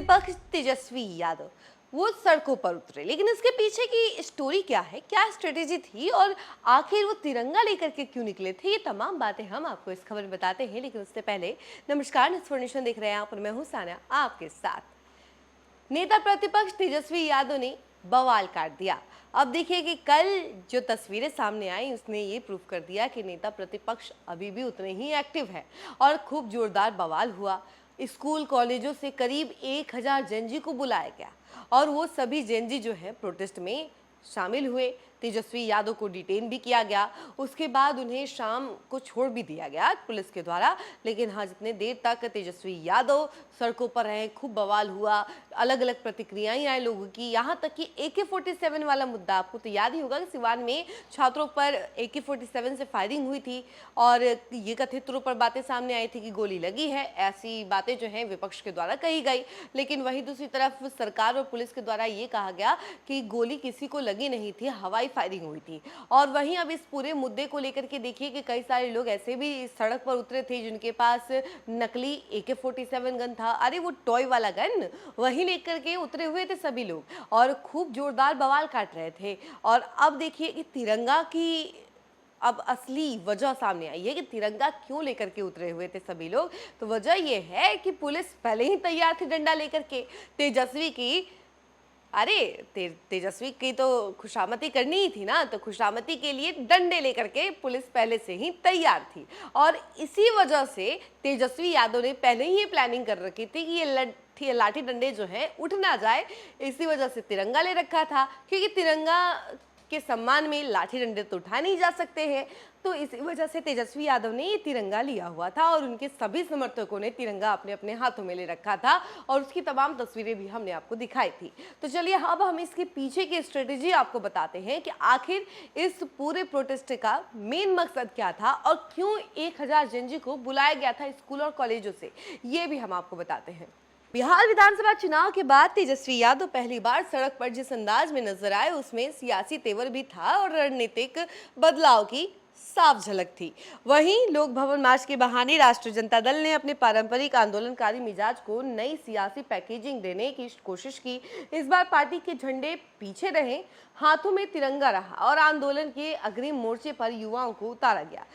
प्रतिपक्ष तेजस्वी यादव वो सड़कों पर उतरे, लेकिन इसके पीछे की स्टोरी क्या है, क्या स्ट्रेटेजी थी और आखिर वो तिरंगा लेकर के क्यों निकले थे, ये तमाम बातें हम आपको इस खबर में बताते हैं। लेकिन उससे पहले नमस्कार, न्यूज़ देख रहे हैं आप और मैं हूं सान्या आपके साथ। नेता प्रतिपक्ष तेजस्वी यादव ने बवाल काट दिया। अब देखिए कि कल जो तस्वीरें सामने आई उसने ये प्रूफ कर दिया कि नेता प्रतिपक्ष अभी भी उतने ही एक्टिव है और खूब जोरदार बवाल हुआ। स्कूल कॉलेजों से करीब 1000 जेनजी को बुलाया गया और वो सभी जेनजी जो है प्रोटेस्ट में शामिल हुए। तेजस्वी यादव को डिटेन भी किया गया, उसके बाद उन्हें शाम को छोड़ भी दिया गया पुलिस के द्वारा। लेकिन हाँ, जितने देर तक तेजस्वी यादव सड़कों पर रहे, खूब बवाल हुआ, अलग अलग प्रतिक्रियाएं आई लोगों की। यहाँ तक कि AK-47 वाला मुद्दा, आपको तो याद ही होगा कि सिवान में छात्रों पर AK-47 से फायरिंग हुई थी और ये कथित तौर पर बातें सामने आई थी कि गोली लगी है, ऐसी बातें जो हैं विपक्ष के द्वारा कही गई। लेकिन वहीं दूसरी तरफ सरकार और पुलिस के द्वारा ये कहा गया कि गोली किसी को लगी नहीं थी, हवाई फायरिंग हुई थी। और वहीं अब इस पूरे मुद्दे को लेकर के देखिए कि कई सारे लोग ऐसे भी सड़क पर उतरे थे जिनके पास नकली AK-47 गन था। अरे वो टॉय वाला गन, वही लेकर के उतरे हुए थे सभी लोग और खूब जोरदार बवाल काट रहे थे। और अब देखिए कि तिरंगा की अब असली वजह सामने आई है कि तिरंगा क्यों लेकर के उतरे हुए थे सभी लोग। तो वजह यह है कि पुलिस पहले ही तैयार थी डंडा लेकर के तेजस्वी की। अरे तेजस्वी की तो खुशामती करनी ही थी ना, तो खुशामती के लिए डंडे लेकर के पुलिस पहले से ही तैयार थी। और इसी वजह से तेजस्वी यादव ने पहले ही ये प्लानिंग कर रखी थी कि ये लाठी डंडे जो है उठ ना जाए। इसी वजह से तिरंगा ले रखा था, क्योंकि तिरंगा के सम्मान में लाठी डंडे तो उठाए नहीं जा सकते हैं। तो इसी वजह से तेजस्वी यादव ने ये तिरंगा लिया हुआ था और उनके सभी समर्थकों ने तिरंगा अपने अपने हाथों में ले रखा था और उसकी तमाम तस्वीरें भी हमने आपको दिखाई थी। तो चलिए अब हम इसके पीछे की स्ट्रेटेजी आपको बताते हैं कि आखिर इस पूरे प्रोटेस्ट का मेन मकसद क्या था और क्यों 1000 जेनजी को बुलाया गया था स्कूल और कॉलेजों से, ये भी हम आपको बताते हैं। बिहार विधानसभा चुनाव के बाद तेजस्वी यादव पहली बार सड़क पर जिस अंदाज में नजर आए उसमें सियासी तेवर भी था और रणनीतिक बदलाव की साफ झलक थी। वहीं लोक भवन मार्च के बहाने राष्ट्रीय जनता दल ने अपने पारंपरिक आंदोलनकारी मिजाज को नई सियासी पैकेजिंग देने की कोशिश की। इस बार पार्टी के झंडे पीछे रहे, हाथों में तिरंगा रहा और आंदोलन के अग्रिम मोर्चे पर युवाओं को उतारा गया।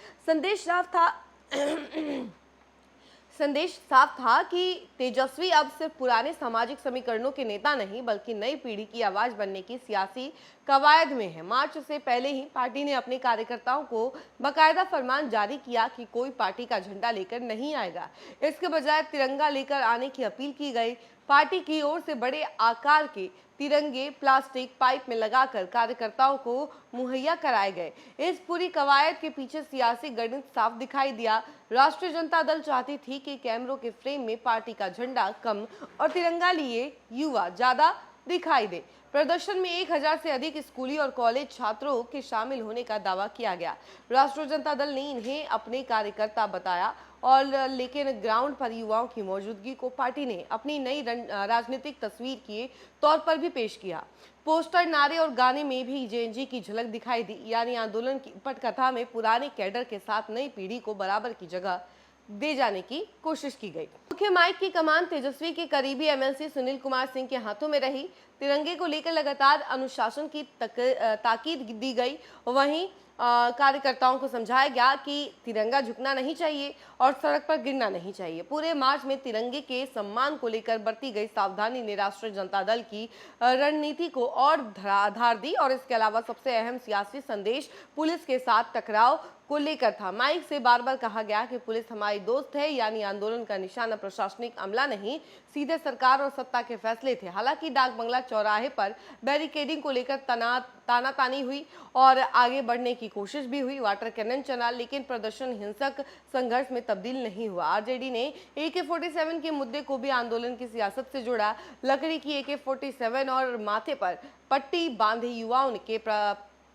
संदेश साफ था कि तेजस्वी अब सिर्फ पुराने सामाजिक समीकरणों के नेता नहीं बल्कि नई पीढ़ी की आवाज बनने की सियासी कवायद में है। मार्च से पहले ही पार्टी ने अपने कार्यकर्ताओं को बकायदा फरमान जारी किया कि कोई पार्टी का झंडा लेकर नहीं आएगा, इसके बजाय तिरंगा लेकर आने की अपील की गई। पार्टी की ओर से बड़े आकार के तिरंगे प्लास्टिक पाइप में लगाकर कार्यकर्ताओं को मुहैया कराए गए। इस पूरी कवायद के पीछे सियासी गणित साफ दिखाई दिया। राष्ट्रीय जनता दल चाहती थी कि कैमरों के फ्रेम में पार्टी का झंडा कम और तिरंगा लिए युवा ज्यादा दिखाई दे। प्रदर्शन में 1000 से अधिक स्कूली और कॉलेज छात्रों के शामिल होने का दावा किया गया। राष्ट्रीय जनता दल ने इन्हें अपने कार्यकर्ता बताया और लेकिन ग्राउंड पर युवाओं की मौजूदगी को पार्टी ने अपनी नई राजनीतिक तस्वीर के तौर पर भी पेश किया। पोस्टर, नारे और गाने में भी जेएनजी की झलक दिखाई दी, यानी आंदोलन की पटकथा में पुराने कैडर के साथ नई पीढ़ी को बराबर की जगह दे जाने की कोशिश की गई। मुख्य माइक की कमान तेजस्वी के करीबी MLC सुनील कुमार सिंह के हाथों में रही। तिरंगे को लेकर लगातार अनुशासन की ताकीद दी गई। वहीं कार्यकर्ताओं को समझाया गया कि तिरंगा झुकना नहीं चाहिए और सड़क पर गिरना नहीं चाहिए। पूरे मार्च में तिरंगे के सम्मान को लेकर बरती गई सावधानी ने राष्ट्रीय जनता दल की रणनीति को और धार दी। और इसके अलावा सबसे अहम सियासी संदेश पुलिस के साथ टकराव को लेकर था। माइक से बार बार कहा गया कि पुलिस हमारी दोस्त है, यानी आंदोलन का निशाना प्रशासनिक अमला नहीं, सीधे सरकार और सत्ता के फैसले थे। हालांकि डाक बंगला चौराहे पर बैरिकेडिंग को लेकर तानातानी हुई और आगे बढ़ने की कोशिश भी हुई, वाटर कैनन चला, लेकिन प्रदर्शन हिंसक संघर्ष में तब्दील नहीं हुआ। आरजेडी ने AK-47 के मुद्दे को भी आंदोलन की सियासत से जोड़ा। लकड़ी की AK-47 और माथे पर पट्टी बांधे युवाओं के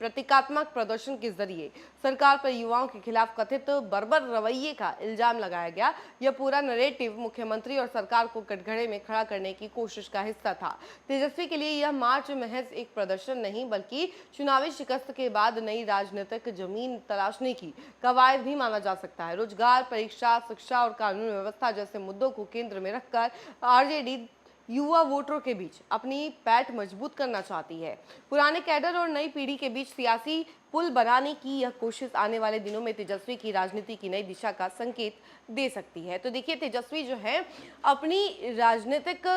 प्रतीकात्मक प्रदर्शन के जरिए सरकार पर युवाओं के खिलाफ कथित बर्बर रवैये का इल्जाम लगाया गया। यह पूरा नैरेटिव मुख्यमंत्री और सरकार को कटघरे में खड़ा करने की कोशिश का हिस्सा था। तेजस्वी के लिए यह मार्च महज एक प्रदर्शन नहीं बल्कि चुनावी शिकस्त के बाद नई राजनीतिक जमीन तलाशने की कवायद भी माना जा सकता है। रोजगार, परीक्षा, शिक्षा और कानून व्यवस्था जैसे मुद्दों को केंद्र में रखकर आरजेडी युवा वोटरों के बीच अपनी पैठ मजबूत करना चाहती है। पुराने कैडर और नई पीढ़ी के बीच सियासी पुल बनाने की यह कोशिश आने वाले दिनों में तेजस्वी की राजनीति की नई दिशा का संकेत दे सकती है। तो देखिए, तेजस्वी जो है अपनी राजनीतिक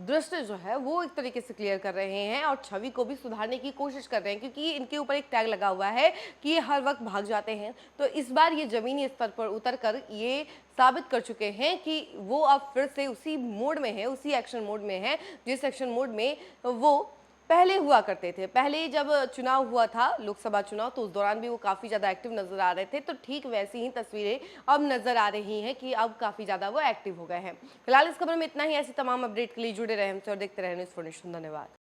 दृष्टि जो है वो एक तरीके से क्लियर कर रहे हैं और छवि को भी सुधारने की कोशिश कर रहे हैं, क्योंकि इनके ऊपर एक टैग लगा हुआ है कि ये हर वक्त भाग जाते हैं। तो इस बार ये जमीनी स्तर पर उतर कर ये साबित कर चुके हैं कि वो अब फिर से उसी मोड में है, उसी एक्शन मोड में है जिस एक्शन मोड में वो पहले हुआ करते थे। पहले जब चुनाव हुआ था, लोकसभा चुनाव, तो उस दौरान भी वो काफ़ी ज़्यादा एक्टिव नजर आ रहे थे। तो ठीक वैसी ही तस्वीरें अब नजर आ रही हैं कि अब काफ़ी ज़्यादा वो एक्टिव हो गए हैं। फिलहाल इस खबर में इतना ही। ऐसी तमाम अपडेट के लिए जुड़े रहें हमसे और देखते रहें न्यूज़ 4 नेशन। धन्यवाद।